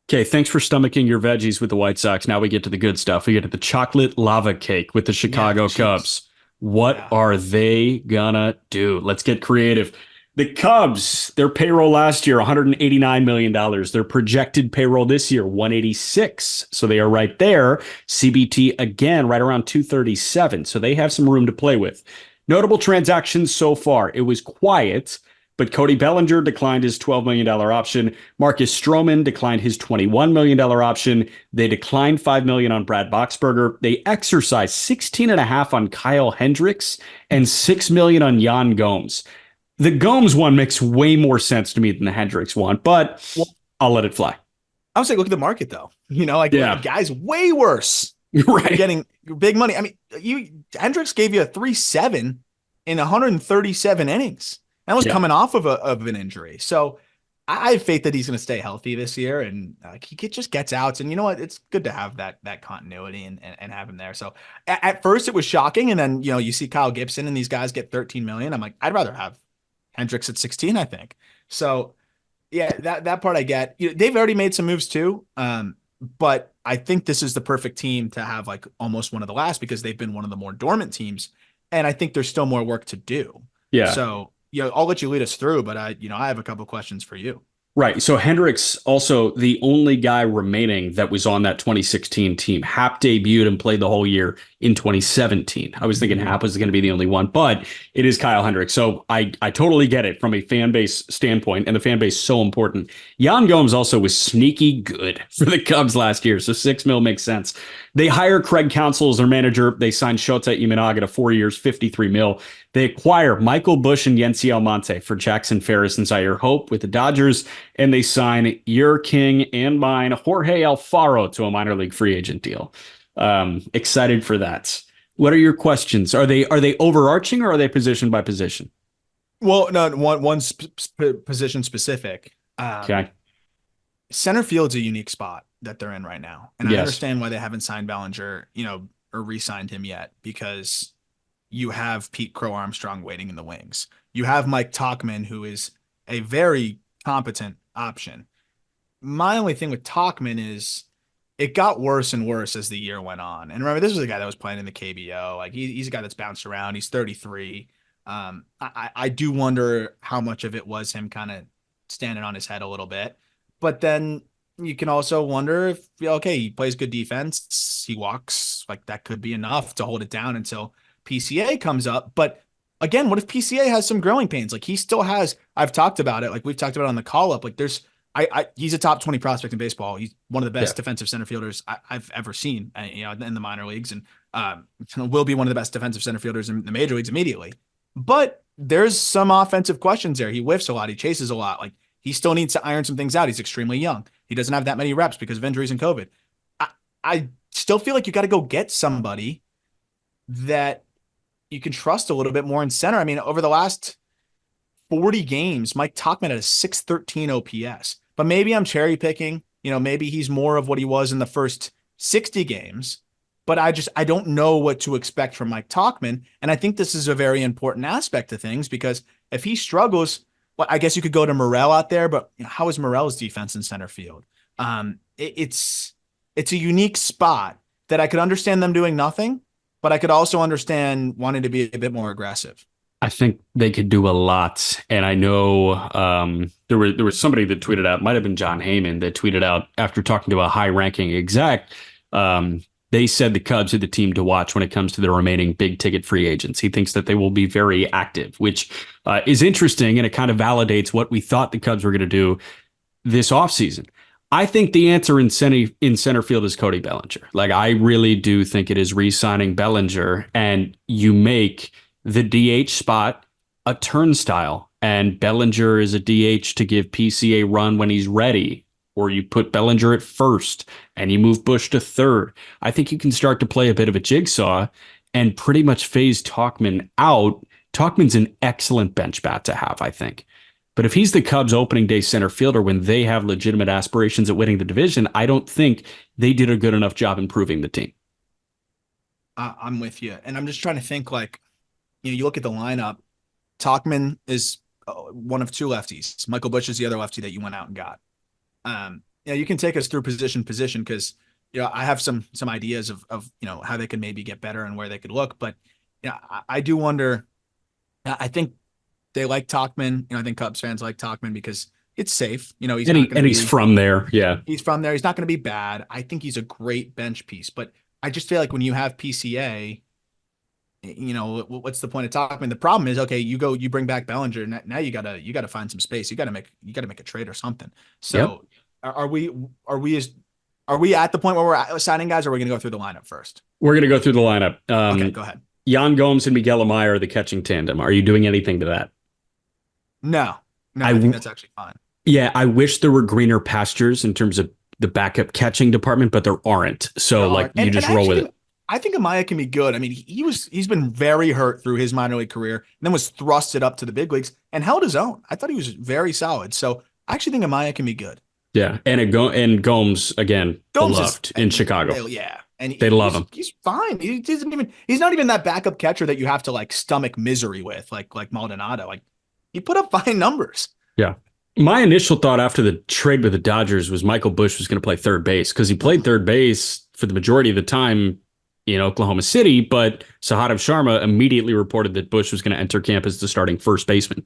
Okay, thanks for stomaching your veggies with the White Sox. Now we get to the good stuff. We get to the chocolate lava cake with the Yeah, the Chicago Chiefs. Cubs. What Yeah. are they gonna do? Let's get creative. The Cubs, their payroll last year, $189 million. Their projected payroll this year, 186. So they are right there. CBT again, right around 237. So they have some room to play with. Notable transactions so far. It was quiet, but Cody Bellinger declined his $12 million option. Marcus Stroman declined his $21 million option. They declined $5 million on Brad Boxberger. They exercised 16 and a half on Kyle Hendricks and 6 million on Jan Gomes. The Gomes one makes way more sense to me than the Hendricks one, but Well, I'll let it fly. I would say look at the market though. Like Yeah, guys way worse are right. getting big money. I mean, you Hendricks gave you a 3.7 in 137 innings. That was Yeah. coming off of an injury. So I have faith that he's going to stay healthy this year, and just gets outs. And you know what? It's good to have that continuity and have him there. So at first it was shocking, and then you see Kyle Gibson and these guys get 13 million. I'm like, I'd rather have Hendricks at 16. I think so. Yeah, that part I get. They've already made some moves too. But I think this is the perfect team to have like almost one of the last because they've been one of the more dormant teams, and I think there's still more work to do. Yeah. So, I'll let you lead us through, but I have a couple of questions for you. Right. So Hendricks also the only guy remaining that was on that 2016 team. Hap debuted and played the whole year in 2017. I was thinking Hap was going to be the only one, but it is Kyle Hendricks. So I totally get it from a fan base standpoint, and the fan base is so important. Jan Gomes also was sneaky good for the Cubs last year, so 6 mil makes sense. They hire Craig Counsell as their manager. They signed Shota Imanaga to 4 years, 53 mil. They acquire Michael Bush and Yency Almonte for Jackson Ferris and Zaire Hope with the Dodgers, and they sign your king and mine, Jorge Alfaro, to a minor league free agent deal. Excited for that. What are your questions? Are they overarching or are they position by position? Well, no, one position specific. Okay. Center field's a unique spot that they're in right now, and I Yes. understand why they haven't signed Bellinger, or re-signed him yet because you have Pete Crow Armstrong waiting in the wings. You have Mike Tauchman, who is a very competent option. My only thing with Tauchman is it got worse and worse as the year went on. And remember, this was a guy that was playing in the KBO. Like he's a guy that's bounced around. He's 33. I do wonder how much of it was him kind of standing on his head a little bit. But then you can also wonder if, okay, he plays good defense, he walks, like that could be enough to hold it down until PCA comes up. But again, what if PCA has some growing pains? Like he still has, I've talked about it, like we've talked about it on the call up. Like he's a top 20 prospect in baseball. He's one of the Yeah. best defensive center fielders I've ever seen, in the minor leagues, and will be one of the best defensive center fielders in the major leagues immediately. But there's some offensive questions there. He whiffs a lot. He chases a lot. Like he still needs to iron some things out. He's extremely young. He doesn't have that many reps because of injuries and COVID. I still feel like you got to go get somebody that you can trust a little bit more in center. I mean, over the last 40 games, Mike Tauchman had a 613 OPS. But maybe I'm cherry picking. Maybe he's more of what he was in the first 60 games. But I don't know what to expect from Mike Tauchman. And I think this is a very important aspect of things because if he struggles, well, I guess you could go to Morel out there, but how is Morel's defense in center field? It's a unique spot that I could understand them doing nothing, but I could also understand wanting to be a bit more aggressive. I think they could do a lot. And I know there was somebody that tweeted out, might have been John Heyman, that tweeted out after talking to a high ranking exec. They said the Cubs are the team to watch when it comes to the remaining big ticket free agents. He thinks that they will be very active, which is interesting. And it kind of validates what we thought the Cubs were going to do this offseason. I think the answer in center field is Cody Bellinger. Like, I really do think it is re-signing Bellinger, and you make the DH spot a turnstile, and Bellinger is a DH to give PCA run when he's ready, or you put Bellinger at first and you move Bush to third. I think you can start to play a bit of a jigsaw and pretty much phase Tauchman out. Tauchman's an excellent bench bat to have, I think. But if he's the Cubs opening day center fielder when they have legitimate aspirations at winning the division, I don't think they did a good enough job improving the team. I'm with you. And I'm just trying to think like, you look at the lineup. Tauchman is one of two lefties. Michael Bush is the other lefty that you went out and got. Yeah, you can take us through position because I have some ideas of how they could maybe get better and where they could look, but I do wonder. I think they like Talkman. I think Cubs fans like Talkman because it's safe. He's not going to He's be. from there. Yeah. He's from there. He's not going to be bad. I think he's a great bench piece, but I just feel like when you have PCA, what's the point of Talkman? The problem is, okay, you bring back Bellinger. Now you gotta find some space. You gotta make a trade or something. Yep. So are we at the point where we're signing guys, or are we going to go through the lineup first? We're going to go through the lineup. Okay, go ahead. Yan Gomes and Miguel Amaya are the catching tandem. Are you doing anything to that? No, I think that's actually fine. Yeah, I wish there were greener pastures in terms of the backup catching department, but there aren't. So you just roll with it. I think Amaya can be good. I mean, he's been very hurt through his minor league career, and then was thrusted up to the big leagues and held his own. I thought he was very solid. So I actually think Amaya can be good. Yeah, and Gomes again, beloved in Chicago. Yeah, and they love him. He's fine. He's not even that backup catcher that you have to like stomach misery with, like Maldonado. Like he put up fine numbers. Yeah. My initial thought after the trade with the Dodgers was Michael Busch was going to play third base because he played third base for the majority of the time in Oklahoma City, but Sahadev Sharma immediately reported that Busch was going to enter camp as the starting first baseman.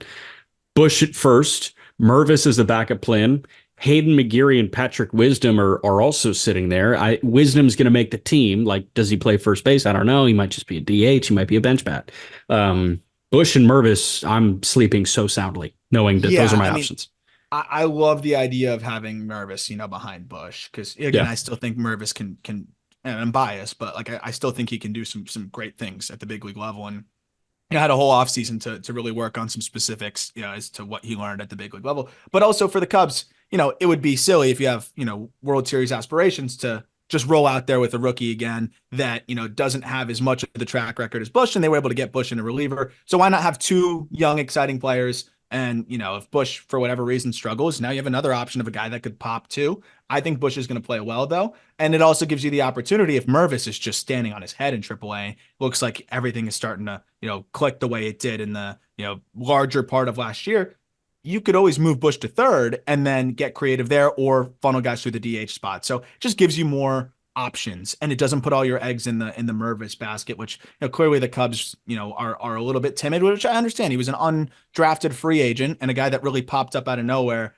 Busch at first, Mervis as the backup plan. Hayden McGeary and Patrick Wisdom are also sitting there. Wisdom's going to make the team. Like, does he play first base? I don't know. He might just be a DH. He might be a bench bat. Busch and Mervis, I'm sleeping so soundly knowing that those are my options. I love the idea of having Mervis, behind Busch, because again, I still think Mervis can, and I'm biased, but like I still think he can do some great things at the big league level, and had a whole offseason to really work on some specifics, as to what he learned at the big league level. But also for the Cubs, it would be silly if you have World Series aspirations to just roll out there with a rookie again that doesn't have as much of the track record as Busch, and they were able to get Busch in a reliever. So why not have two young, exciting players? And, if Busch, for whatever reason, struggles, now you have another option of a guy that could pop too. I think Busch is going to play well, though. And it also gives you the opportunity, if Mervis is just standing on his head in AAA, looks like everything is starting to, click the way it did in the, larger part of last year. You could always move Busch to third and then get creative there or funnel guys through the DH spot. So it just gives you more options, and it doesn't put all your eggs in the Mervis basket, which clearly the Cubs are a little bit timid, which I understand. He was an undrafted free agent and a guy that really popped up out of nowhere.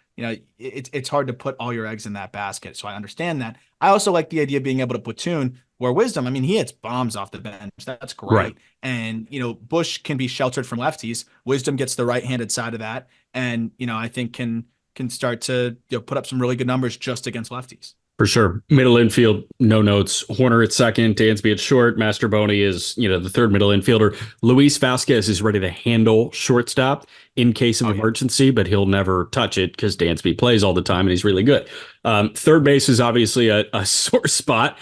It's hard to put all your eggs in that basket, so I understand that. I also like the idea of being able to platoon where Wisdom, I mean, he hits bombs off the bench. That's great. Right. And Busch can be sheltered from lefties. Wisdom gets the right-handed side of that, and I think can start to put up some really good numbers just against lefties. For sure. Middle infield, no notes. Horner at second, Dansby at short. Mastrobuoni is, the third middle infielder. Luis Vasquez is ready to handle shortstop in case of emergency, but he'll never touch it because Dansby plays all the time and he's really good. Third base is obviously a sore spot.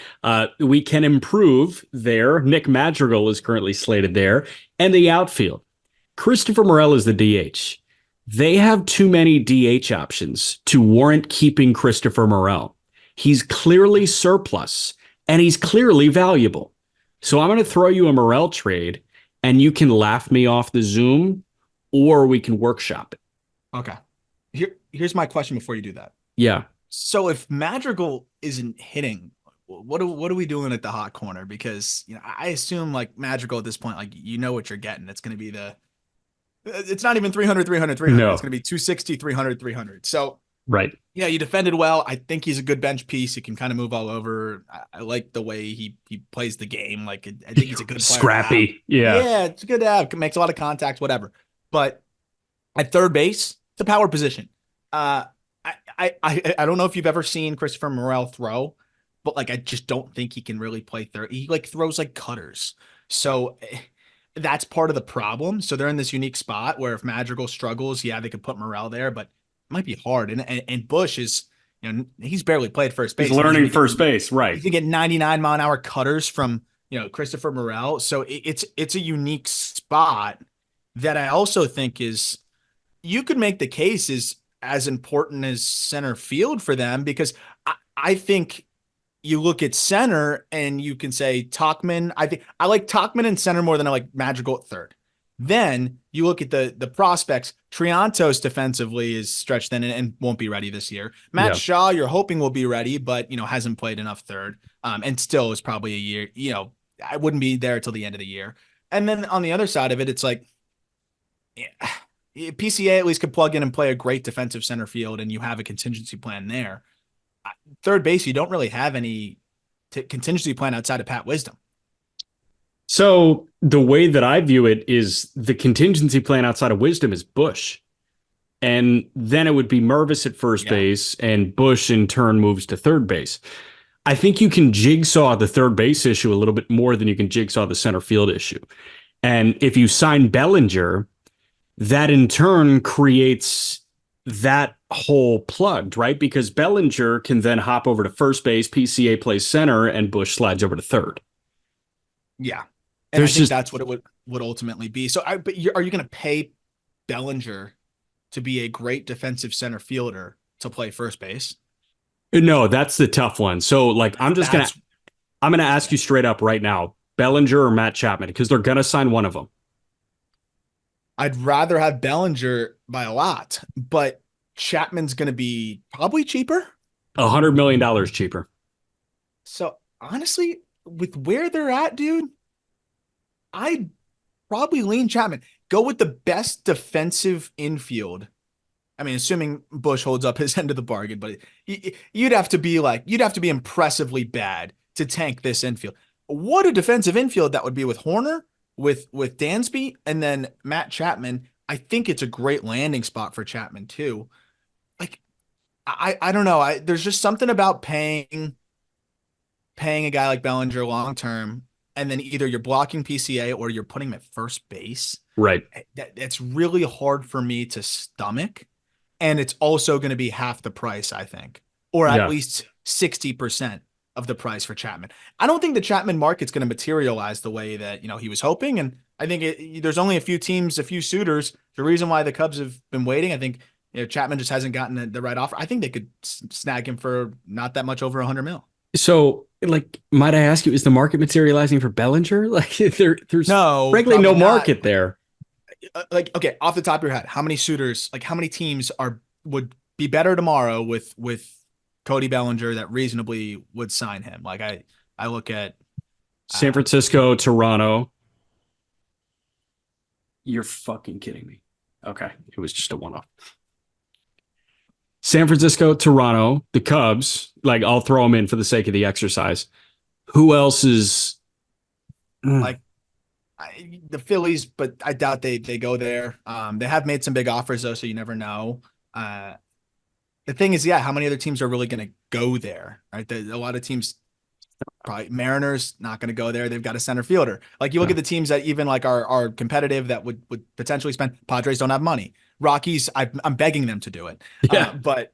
We can improve there. Nick Madrigal is currently slated there. And the outfield. Christopher Morel is the DH. They have too many DH options to warrant keeping Christopher Morel. He's clearly surplus, and he's clearly valuable. So I'm going to throw you a Morel trade, and you can laugh me off the Zoom, or we can workshop it. Okay. Here's my question before you do that. Yeah. So if Madrigal isn't hitting, what are we doing at the hot corner? Because I assume like Madrigal at this point, like what you're getting. It's going to be it's not even 300, 300, 300. No. It's going to be 260, 300, 300. So. Right. Yeah, you defended well. I think he's a good bench piece. He can kind of move all over. I like the way he plays the game. Like I think he's a good player. Scrappy. Yeah, it's good to have. Makes a lot of contacts, whatever. But at third base, it's a power position. I don't know if you've ever seen Christopher Morel throw, but like I just don't think he can really play third. He like throws like cutters. So that's part of the problem. So they're in this unique spot where if Madrigal struggles, they could put Morel there, but might be hard. And Busch is, he's barely played first base. He's learning first base, right? You can get 99-mile-an-hour cutters from, Christopher Morel. So it's a unique spot that I also think is, you could make the case is as important as center field for them, because I think you look at center and you can say Tauchman. I like Tauchman in center more than I like Madrigal at third. Then you look at the prospects. Triantos defensively is stretched thin and won't be ready this year. Matt Yeah. Shaw, you're hoping will be ready, but hasn't played enough third. And still is probably a year. I wouldn't be there till the end of the year. And then on the other side of it, it's like, yeah, PCA at least could plug in and play a great defensive center field, and you have a contingency plan there. Third base, you don't really have any contingency plan outside of Pat Wisdom. So the way that I view it is the contingency plan outside of Wisdom is Bush. And then it would be Mervis at first base, and Bush in turn moves to third base. I think you can jigsaw the third base issue a little bit more than you can jigsaw the center field issue. And if you sign Bellinger, that in turn creates that hole plugged, right? Because Bellinger can then hop over to first base, PCA plays center, and Bush slides over to third. Yeah. And I think that's what it would ultimately be. So, are you going to pay Bellinger to be a great defensive center fielder to play first base? No, that's the tough one. So, like, I'm going to ask you straight up right now, Bellinger or Matt Chapman, because they're going to sign one of them. I'd rather have Bellinger by a lot, but Chapman's going to be probably cheaper. $100 million cheaper. So honestly, with where they're at, dude, I'd probably lean Chapman. Go with the best defensive infield. I mean, assuming Bush holds up his end of the bargain, but you'd have to be impressively bad to tank this infield. What a defensive infield that would be with Horner, with Dansby, and then Matt Chapman. I think it's a great landing spot for Chapman too. Like, I don't know. There's just something about paying a guy like Bellinger long term, and then either you're blocking PCA or you're putting him at first base. Right. That's really hard for me to stomach. And it's also going to be half the price, I think, or at least 60% of the price for Chapman. I don't think the Chapman market's going to materialize the way that, he was hoping. And I think there's only a few teams, a few suitors. The reason why the Cubs have been waiting, I think, Chapman just hasn't gotten the right offer. I think they could snag him for not that much over $100 million. So, like, might I ask you, is the market materializing for Bellinger? Like, there's frankly no market there. Like, okay, off the top of your head, how many suitors, like how many teams would be better tomorrow with Cody Bellinger that reasonably would sign him? Like I look at San Francisco, Toronto. You're fucking kidding me. Okay, it was just a one-off. San Francisco, Toronto, the Cubs. Like, I'll throw them in for the sake of the exercise. Who else is like? The Phillies, but I doubt they go there. They have made some big offers though, so you never know. The thing is, how many other teams are really going to go there? Right, a lot of teams, probably Mariners, not going to go there. They've got a center fielder. Like, you look at the teams that even like are competitive that would potentially spend. Padres don't have money. Rockies, I'm begging them to do it. Yeah. But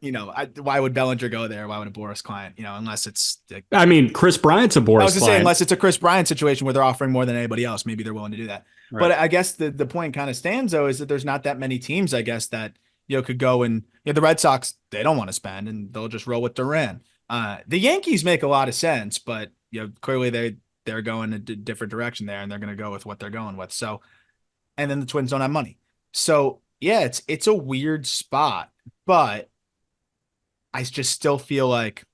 why would Bellinger go there? Why would a Boris Client? Unless it's. I mean, Chris Bryant's a Boris. I was just saying, unless it's a Chris Bryant situation where they're offering more than anybody else, maybe they're willing to do that. Right. But I guess the point kind of stands though is that there's not that many teams, I guess, that could go and the Red Sox, they don't want to spend and they'll just roll with Duran. The Yankees make a lot of sense, but clearly they're going a different direction there, and they're going to go with what they're going with. So, and then the Twins don't have money. So yeah, it's a weird spot, but I just still feel like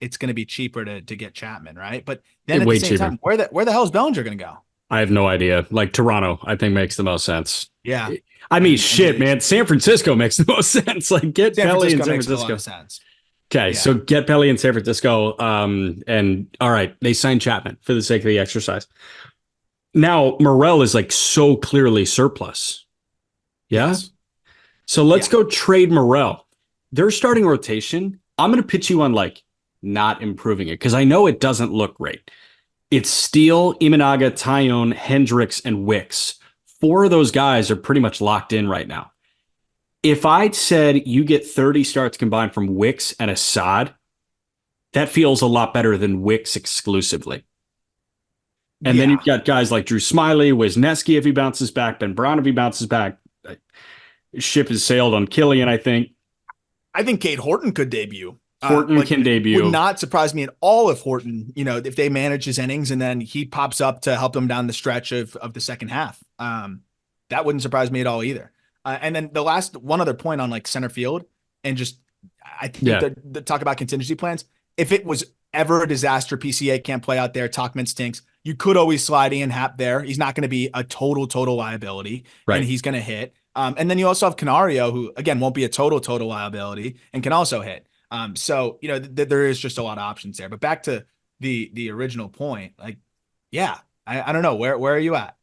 it's going to be cheaper to get Chapman, right? But then at the same time, where the hell is Bellinger going to go? I have no idea. Like, Toronto, I think makes the most sense. Yeah. I mean, man. San Francisco makes the most sense. Like, get Pelly in San Francisco. Makes a lot of sense. Okay, so get Pelly in San Francisco. And all right, they signed Chapman for the sake of the exercise. Now, Morel is like so clearly surplus. Yeah. Yes. So let's go trade Morel. Their starting rotation, I'm going to pitch you on like not improving it because I know it doesn't look great. It's Steele, Imanaga, Taillon, Hendricks, and Wicks. 4 of those guys are pretty much locked in right now. If I said you get 30 starts combined from Wicks and Assad, that feels a lot better than Wicks exclusively. And then you've got guys like Drew Smiley, Wisniewski if he bounces back, Ben Brown if he bounces back. Ship has sailed on Killian, I think. I think Cade Horton could debut. Horton can debut. Would not surprise me at all if Horton, if they manage his innings and then he pops up to help them down the stretch of the second half. that wouldn't surprise me at all either. And then the last one other point on like center field and just I think Yeah. the talk about contingency plans. If it was ever a disaster, PCA can't play out there, Tachman stinks. You could always slide Ian Happ there. He's not going to be a total liability, and Right. he's going to hit. And then you also have Canario, who again won't be a total liability and can also hit. So you know there is just a lot of options there. But back to the original point, like, yeah, I don't know where are you at?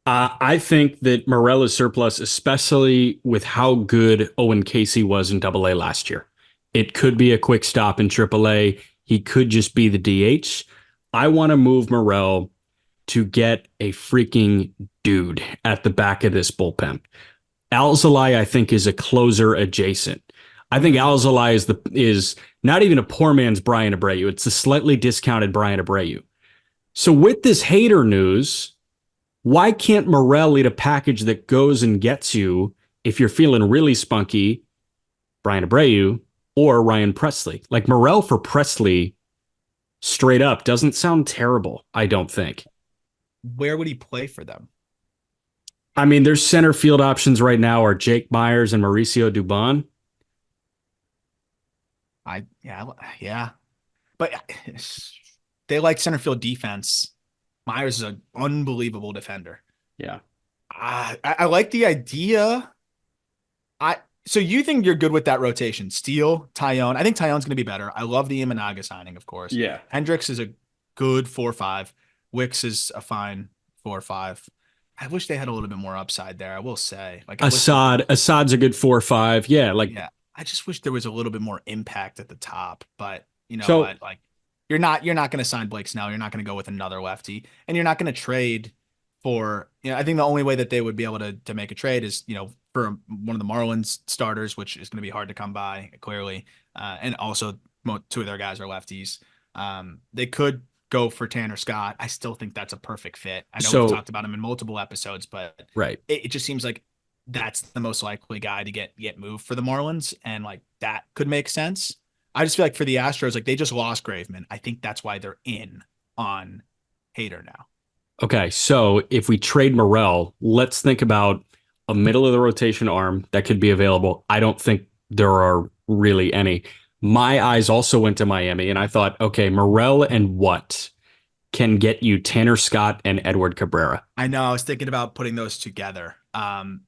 I think that Morel is surplus, especially with how good Owen Casey was in Double A last year. It could be a quick stop in Triple A. He could just be the DH. I want to move Morel to get a freaking dude at the back of this bullpen. Alzolay, I think, is a closer adjacent. I think Alzolay is not even a poor man's Brian Abreu. It's a slightly discounted Brian Abreu. So with this Hader news, why can't Morel lead a package that goes and gets you, if you're feeling really spunky, Brian Abreu or Ryan Presley? Like Morel for Presley, straight up, doesn't sound terrible, I don't think. Where would he play for them? I mean, their center field options right now are Jake Myers and Mauricio Dubon. Yeah, but they like center field defense. Myers is an unbelievable defender. Yeah. I like the idea. So you think you're good with that rotation? Steele, Tyone. I think Tyone's going to be better. I love the Imanaga signing, of course. Yeah. Hendricks is a good 4-5. Wicks is a fine 4-5. I wish they had a little bit more upside there. I will say, like Assad's a good 4-5. Yeah, yeah. I just wish there was a little bit more impact at the top. But you know So- what? Like you're not going to sign Blake Snell. You're not going to go with another lefty, and you're not going to trade for. You know, I think the only way that they would be able to make a trade is for one of the Marlins starters, which is going to be hard to come by clearly, and also two of their guys are lefties. They could go for Tanner Scott. I still think that's a perfect fit. I know we've talked about him in multiple episodes, but right. it just seems like that's the most likely guy to get moved for the Marlins, and like that could make sense. I just feel like for the Astros, like they just lost Graveman. I think that's why they're in on Hader now. Okay, so if we trade Morel, let's think about a middle of the rotation arm that could be available. I don't think there are really any. My eyes also went to Miami, and I thought, okay, Morel and what can get you Tanner Scott and Edward Cabrera? I know. I was thinking about putting those together. And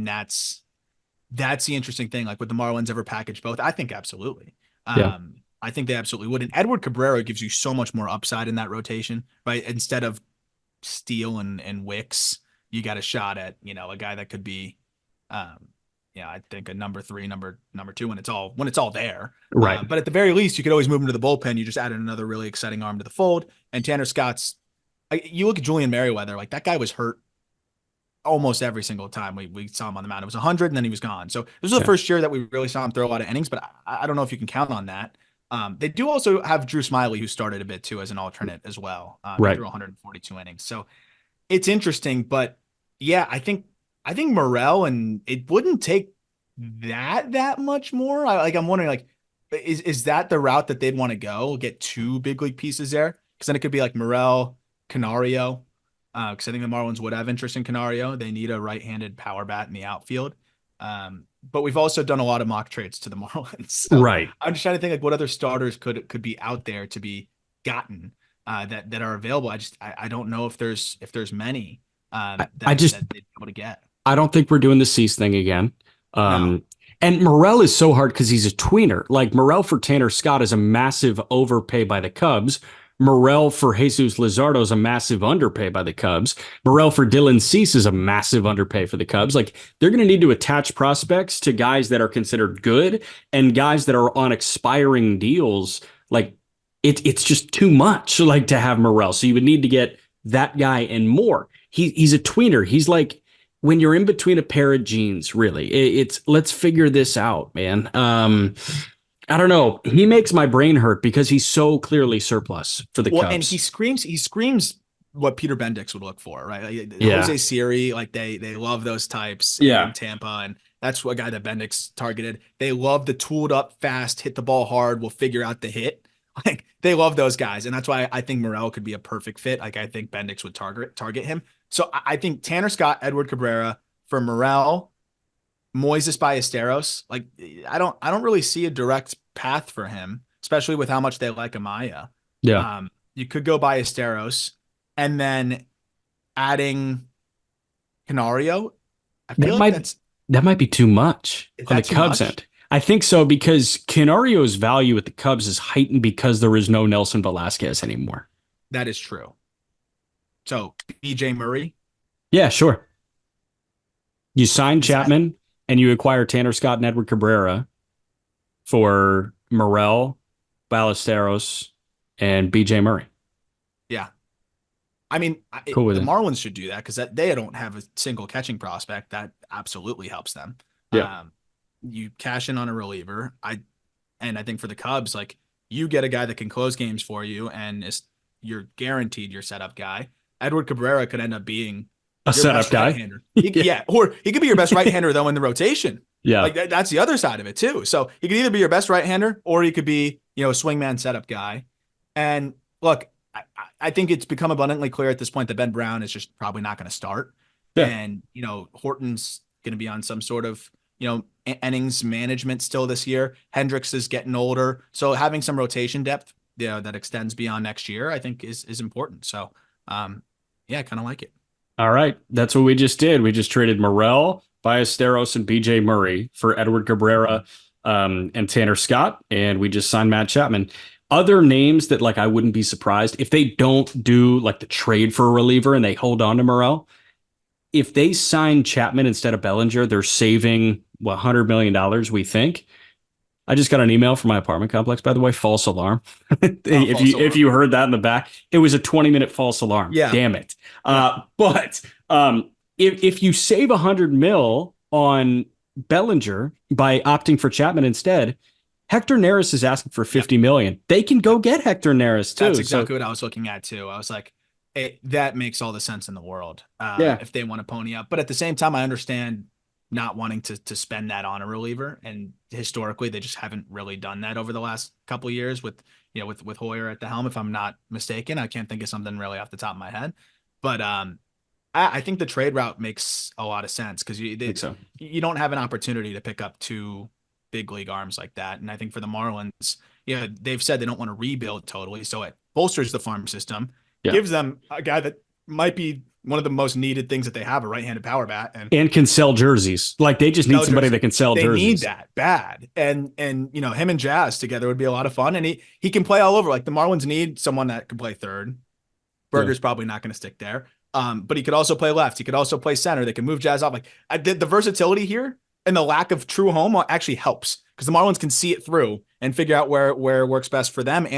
that's the interesting thing. Like, would the Marlins ever package both? I think absolutely. Yeah. I think they absolutely would. And Edward Cabrera gives you so much more upside in that rotation, right? Instead of Steele and Wicks, you got a shot at, a guy that could be, I think a number 3, number 2 when it's all there. Right. But at the very least, you could always move him to the bullpen. You just added another really exciting arm to the fold. And Tanner Scott's, you look at Julian Merriweather, like that guy was hurt almost every single time we saw him on the mound. It was 100 and then he was gone. So this was the first year that we really saw him throw a lot of innings, but I don't know if you can count on that. They do also have Drew Smiley, who started a bit too as an alternate as well. Right. He threw 142 innings. So it's interesting, but yeah, I think Morel, and it wouldn't take that much more. I'm wondering, like, is that the route that they'd want to go? Get 2 big league pieces there? Because then it could be like Morel, Canario. Because I think the Marlins would have interest in Canario. They need a right-handed power bat in the outfield. But we've also done a lot of mock trades to the Marlins. So right. I'm just trying to think like what other starters could be out there to be gotten that are available. I don't know if there's many that they'd be able to get. I don't think we're doing the Cease thing again. No. And Morel is so hard because he's a tweener. Like Morel for Tanner Scott is a massive overpay by the Cubs. Morel for Jesus Luzardo is a massive underpay by the Cubs. Morel for Dylan Cease is a massive underpay for the Cubs. Like they're going to need to attach prospects to guys that are considered good and guys that are on expiring deals. Like it's just too much like to have Morel. So you would need to get that guy and more. He's a tweener. He's like when you're in between a pair of jeans, really. It's let's figure this out, man. I don't know. He makes my brain hurt because he's so clearly surplus for the Cubs. And he screams what Peter Bendix would look for, right? Like, yeah. Jose Siri, like they love those types in Tampa, and that's what guy that Bendix targeted. They love the tooled up, fast, hit the ball hard, will figure out the hit. Like they love those guys, and that's why I think Morel could be a perfect fit. Like I think Bendix would target him. So I think Tanner Scott, Edward Cabrera for Morel, Moises Ballesteros. Like I don't really see a direct path for him, especially with how much they like Amaya. Yeah. You could go Ballesteros and then adding Canario. I That feel like might that might be too much is on the that too Cubs much? end. I think so because Canario's value at the Cubs is heightened because there is no Nelson Velasquez anymore. That is true. So BJ Murray, Yeah, sure. You sign is that Chapman and you acquire Tanner Scott and Edward Cabrera for Morel, Ballesteros, and BJ Murray. yeah. I mean, Cool with the it. Marlins should do that because they don't have a single catching prospect. That absolutely helps them. Yeah. You cash in on a reliever. I think for the Cubs, like you get a guy that can close games for you, and you're guaranteed your setup guy. Edward Cabrera could end up being A your setup best guy. right-hander. Yeah, or he could be your best right-hander though in the rotation. Yeah. Like that's the other side of it too. So he could either be your best right-hander or he could be, a swingman setup guy. And look, I think it's become abundantly clear at this point that Ben Brown is just probably not going to start. Yeah. And, Horton's going to be on some sort of, innings management still this year. Hendricks is getting older. So having some rotation depth, that extends beyond next year, I think is important. So, yeah, I kind of like it. All right. That's what we just did. We just traded Morel, Ballesteros, and BJ Murray for Edward Cabrera and Tanner Scott. And we just signed Matt Chapman. Other names that I wouldn't be surprised if they don't do the trade for a reliever and they hold on to Morel. If they sign Chapman instead of Bellinger, they're saving $100 million, we think. I just got an email from my apartment complex, by the way, false alarm. If you heard that in the back, it was a 20-minute false alarm. Yeah. Damn it. But if you save $100 million on Bellinger by opting for Chapman instead, Hector Neris is asking for $50 million. They can go get Hector Neris too. That's exactly what I was looking at too. I was like, that makes all the sense in the world. If they want to pony up, but at the same time, I understand not wanting to spend that on a reliever. And historically, they just haven't really done that over the last couple of years with Hoyer at the helm. If I'm not mistaken, I can't think of something really off the top of my head, but I think the trade route makes a lot of sense because you don't have an opportunity to pick up two big league arms like that. And I think for the Marlins, they've said they don't want to rebuild totally. So it bolsters the farm system, gives them a guy that might be one of the most needed things that they have, a right-handed power bat, and can sell jerseys. They just need somebody that can sell jerseys. They need that bad. And him and Jazz together would be a lot of fun. And he can play all over. Like the Marlins need someone that can play third. Berger's probably not going to stick there. But he could also play left. He could also play center. They can move Jazz off. The versatility here and the lack of true home actually helps because the Marlins can see it through and figure out where it works best for them and